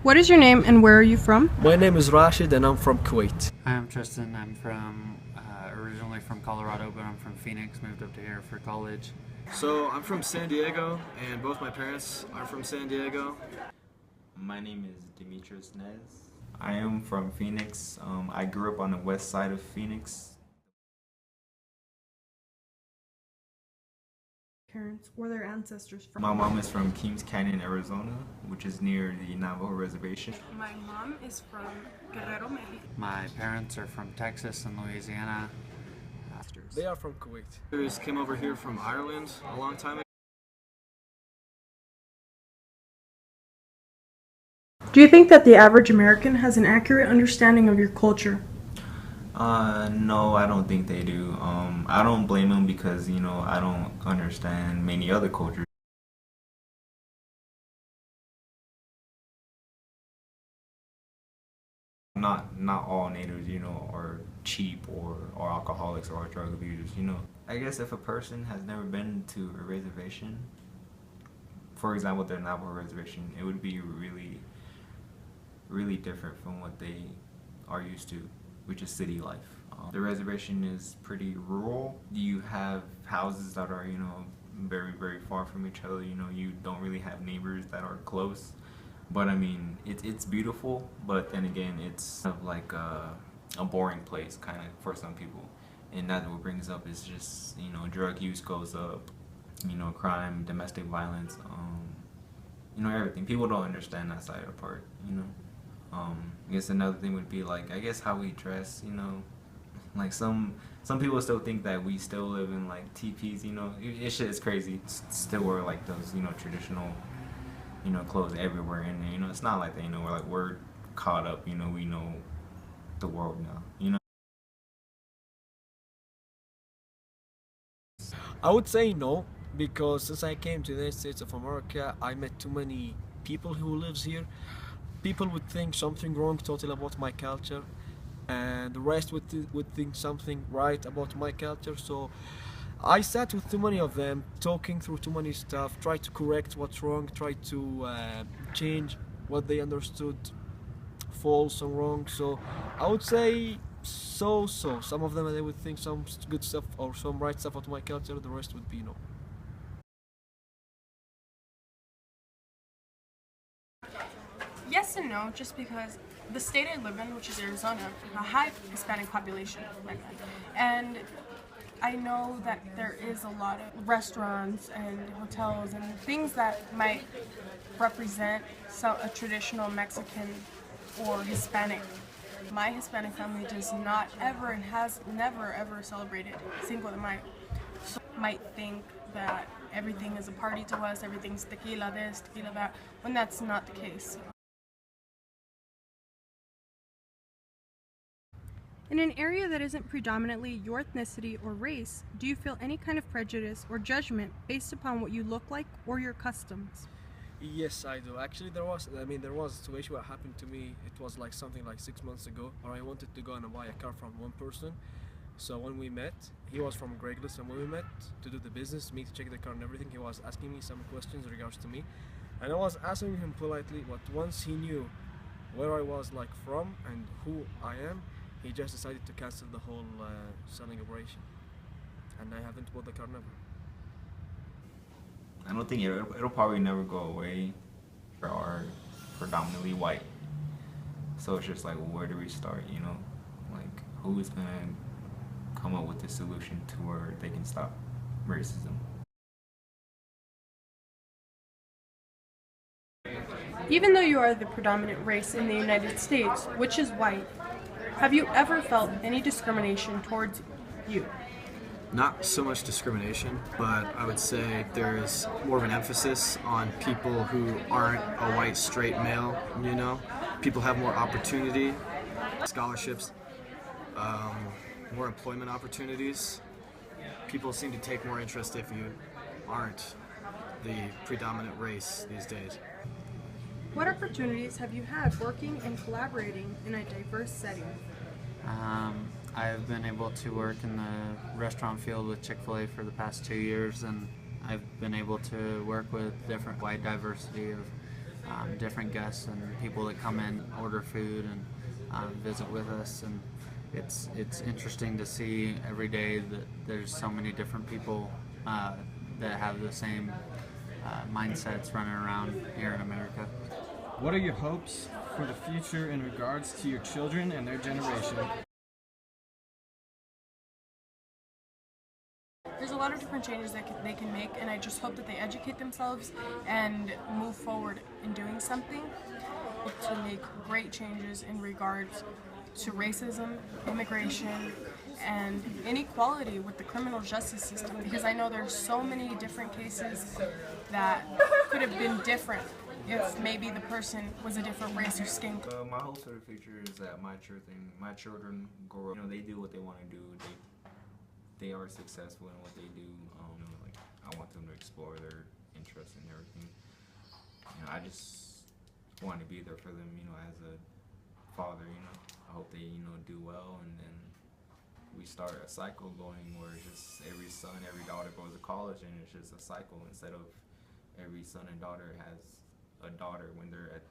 What is your name and where are you from? My name is Rashid and I'm from Kuwait. I'm Tristan. I'm from originally from Colorado, but I'm from Phoenix. Moved up to here for college. So I'm from San Diego, and both my parents are from San Diego. My name is Demetrius Nez. I am from Phoenix. I grew up on the west side of Phoenix. Parents or their ancestors from? My mom is from Keams Canyon, Arizona, which is near the Navajo Reservation. My mom is from Guerrero, Mexico. My parents are from Texas and Louisiana. They are from Kuwait. Others came over here from Ireland a long time ago. Do you think that the average American has an accurate understanding of your culture? No, I don't think they do. I don't blame them because, I don't understand many other cultures. Not all natives, are cheap or alcoholics or drug abusers, I guess if a person has never been to a reservation, for example, the Navajo reservation, it would be really, really different from what they are used to, which is city life. The reservation is pretty rural. You have houses that are, very, very far from each other. You don't really have neighbors that are close. But I mean, it's beautiful, but then again, it's kind of like a boring place, kind of, for some people. And that's what brings up is just, drug use goes up, crime, domestic violence, everything. People don't understand that side of the part, I guess another thing would be like, I guess how we dress, like some people still think that we still live in like teepees, it shit is crazy. Still wear like those, traditional, clothes everywhere in there, it's not like that, we're caught up, we know the world now, I would say no, because since I came to the United States of America, I met too many people who lives here. People would think something wrong totally about my culture, and the rest would think something right about my culture. So I sat with too many of them, talking through too many stuff, try to correct what's wrong, try to change what they understood false and wrong. So I would say so. Some of them, they would think some good stuff or some right stuff about my culture, the rest would be no. Yes and no, just because the state I live in, which is Arizona, a high Hispanic population, and I know that there is a lot of restaurants and hotels and things that might represent a traditional Mexican or Hispanic. My Hispanic family does not ever and has never ever celebrated Cinco de Mayo. So might think that everything is a party to us, everything's tequila this, tequila that, when that's not the case. In an area that isn't predominantly your ethnicity or race, do you feel any kind of prejudice or judgment based upon what you look like or your customs? Yes, I do. Actually, there was a situation that happened to me. It was like something like 6 months ago, or I wanted to go and buy a car from one person. So when we met, he was from Craigslist, and when we met to do the business, me to check the car and everything, he was asking me some questions in regards to me, and I was answering him politely. But once he knew where I was like from and who I am, he just decided to cancel the whole selling operation, and I haven't bought the car never. I don't think it'll probably never go away for our predominantly white. So it's just like, well, where do we start, Like, who is going to come up with a solution to where they can stop racism? Even though you are the predominant race in the United States, which is white, have you ever felt any discrimination towards you? Not so much discrimination, but I would say there's more of an emphasis on people who aren't a white straight male, People have more opportunity, scholarships, more employment opportunities. People seem to take more interest if you aren't the predominant race these days. What opportunities have you had working and collaborating in a diverse setting? I've been able to work in the restaurant field with Chick-fil-A for the past 2 years, and I've been able to work with different wide diversity of different guests and people that come in, order food, and visit with us. And it's interesting to see every day that there's so many different people that have the same mindsets running around here in America. What are your hopes for the future in regards to your children and their generation? There's a lot of different changes that they can make, and I just hope that they educate themselves and move forward in doing something to make great changes in regards to racism, immigration, and inequality with the criminal justice system, because I know there's so many different cases that could have been different if maybe the person was a different race or skin. My hopes for the future is that my children grow up, they do what they want to do. They are successful in what they do. Like, I want them to explore their interests and everything. I just want to be there for them, as a father, I hope they, do well, and then we start a cycle going where it's just every son, every daughter goes to college, and it's just a cycle instead of every son and daughter has a daughter when they're at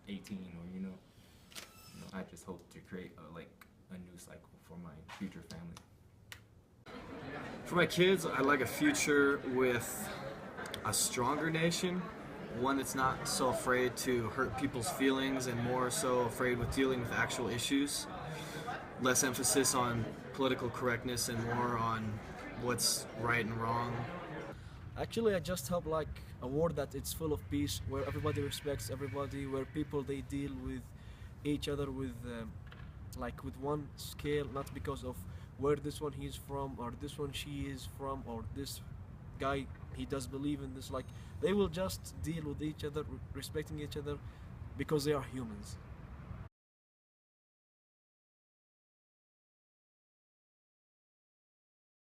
18, or I just hope to create a new cycle for my future family. For my kids, I'd like a future with a stronger nation, one that's not so afraid to hurt people's feelings and more so afraid with dealing with actual issues. Less emphasis on political correctness and more on what's right and wrong. Actually, I just hope like a world that it's full of peace, where everybody respects everybody, where people they deal with each other with with one scale, not because of where this one he's from or this one she is from or this guy he does believe in this. Like, they will just deal with each other, respecting each other because they are humans.